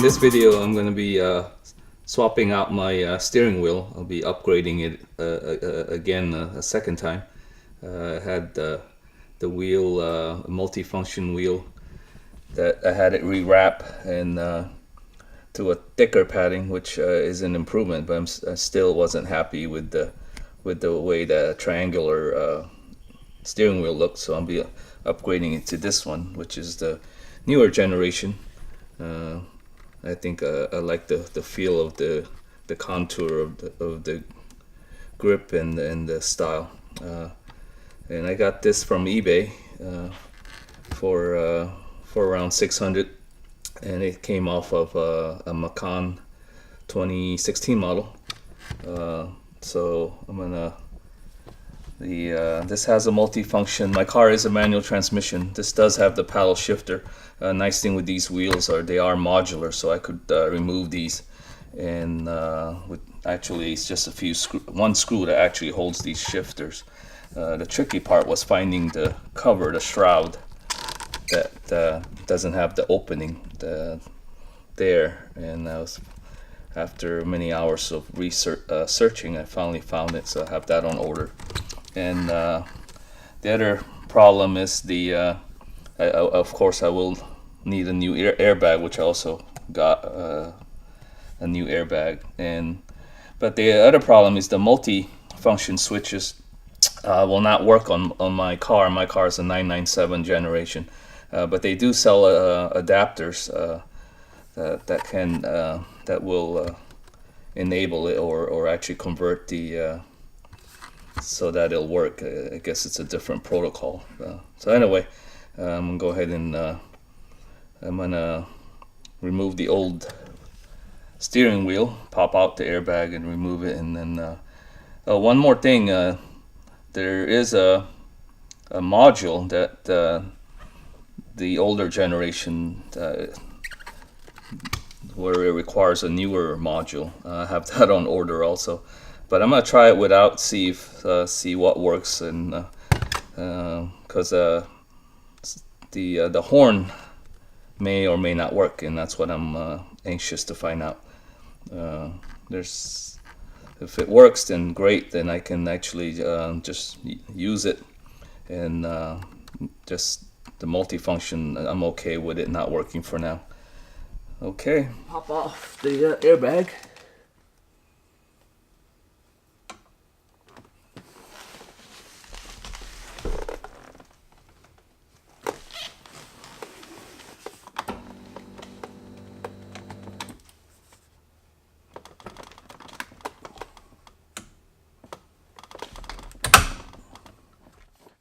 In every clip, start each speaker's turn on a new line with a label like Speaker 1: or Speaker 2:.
Speaker 1: in this video I'm going to be swapping out my steering wheel. I'll be upgrading it again a second time. I had the wheel, multi-function wheel, that I had it rewrap and to a thicker padding, which is an improvement, but I still wasn't happy with the way the triangular steering wheel looked. So I'll be upgrading it to this one, which is the newer generation. I think I like the feel of the contour of the grip and the style. And I got this from eBay for around 600, and it came off of a Macan 2016 model. So I'm gonna this has a multi-function. My car is a manual transmission. This does have the paddle shifter. Nice thing with these wheels are they are modular, so I could remove these, and actually it's just one screw that actually holds these shifters. The tricky part was finding the cover, the shroud, that doesn't have the opening there, and after many hours of searching, I finally found it, so I have that on order. And the other problem is of course I will need a new airbag, which I also got a new airbag. But the other problem is the multi-function switches will not work on my car. My car is a 997 generation, but they do sell adapters that will enable it or actually convert so that it'll work. I guess it's a different protocol. So anyway, I'm gonna go ahead and I'm gonna remove the old steering wheel, pop out the airbag and remove it, and then one more thing, there is a module that the older generation where it requires a newer module. I have that on order also, but I'm gonna try it without, see what works, and because the horn may or may not work, and that's what I'm anxious to find out. If it works, then great, then I can actually just use it, and just the multifunction, I'm okay with it not working for now. Okay, pop off the airbag.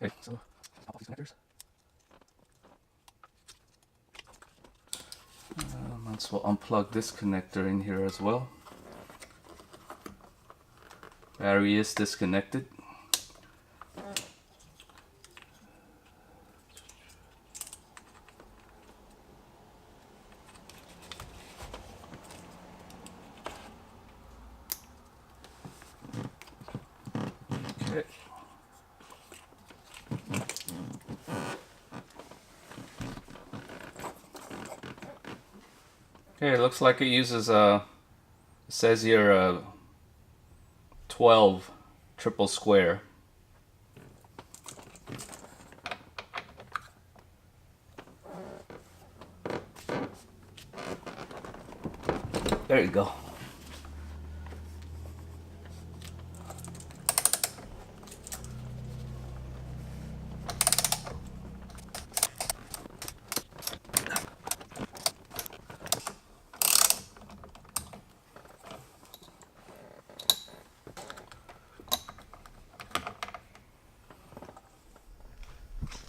Speaker 1: Okay, so pop off these connectors. Might as well unplug this connector in here as well. Battery is disconnected. Okay. Okay, it looks like it uses it says here 12 triple square. There you go.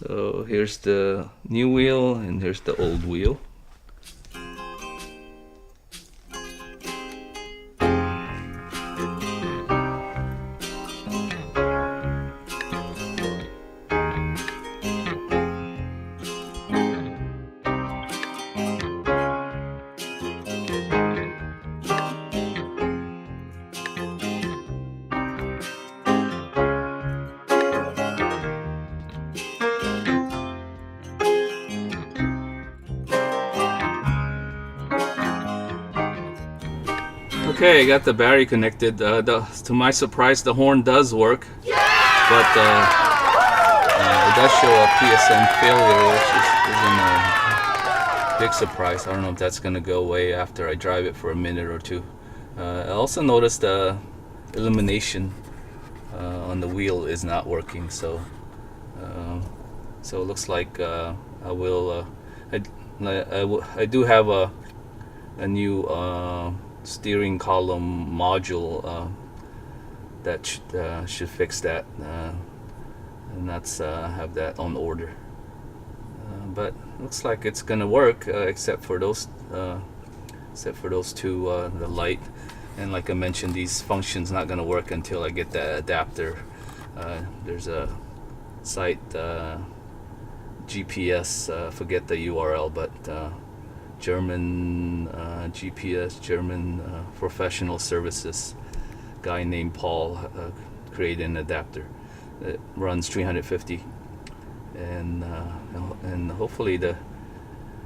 Speaker 1: So here's the new wheel and here's the old wheel. Okay, I got the battery connected. To my surprise, the horn does work, but it does show a PSM failure, which isn't a big surprise. I don't know if that's going to go away after I drive it for a minute or two. I also noticed the illumination on the wheel is not working, so it looks like I will. I do have a new steering column module that should fix that, and that's have that on order. But looks like it's gonna work, except for those two, the light, and like I mentioned, these functions not gonna work until I get that adapter. There's a site, GPS, forget the URL, but German GPS, German professional services guy named Paul created an adapter that runs 350, and hopefully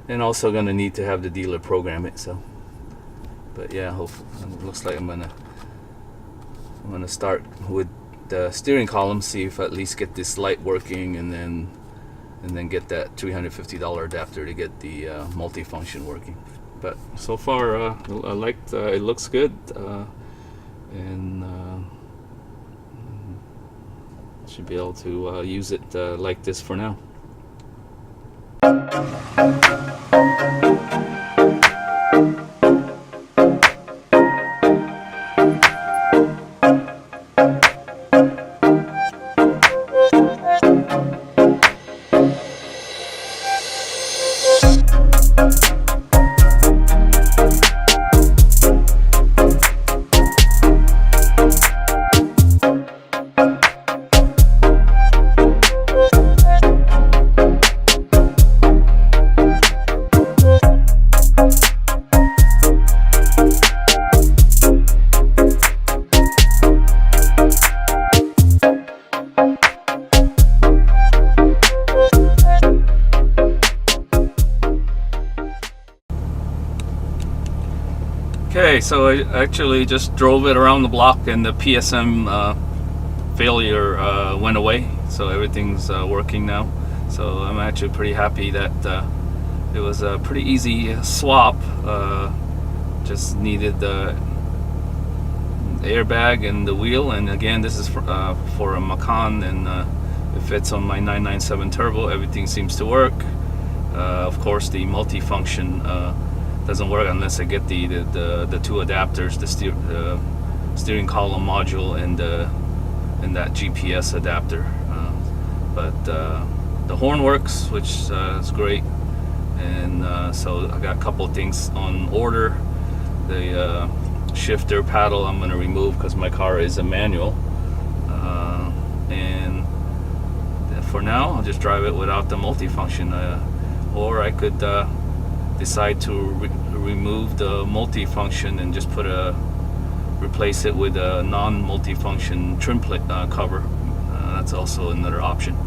Speaker 1: and also gonna need to have the dealer program it. So, but yeah, hopefully it looks like I'm gonna start with the steering column, see if I at least get this light working, and then get that $350 adapter to get the multifunction working. But so far, I liked it. Looks good, and should be able to use it like this for now. Okay, so I actually just drove it around the block, and the PSM failure went away, so everything's working now. So I'm actually pretty happy that it was a pretty easy swap. Just needed the airbag and the wheel, and again, this is for a Macan, and it fits on my 997 turbo. Everything seems to work. Of course, the multifunction doesn't work unless I get the two adapters, the steering column module and that GPS adapter. But the horn works, which is great, and so I got a couple of things on order. The shifter paddle I'm going to remove because my car is a manual, and for now I'll just drive it without the multifunction, or I could decide to remove the multifunction and just replace it with a non-multifunction trim plate cover. That's also another option.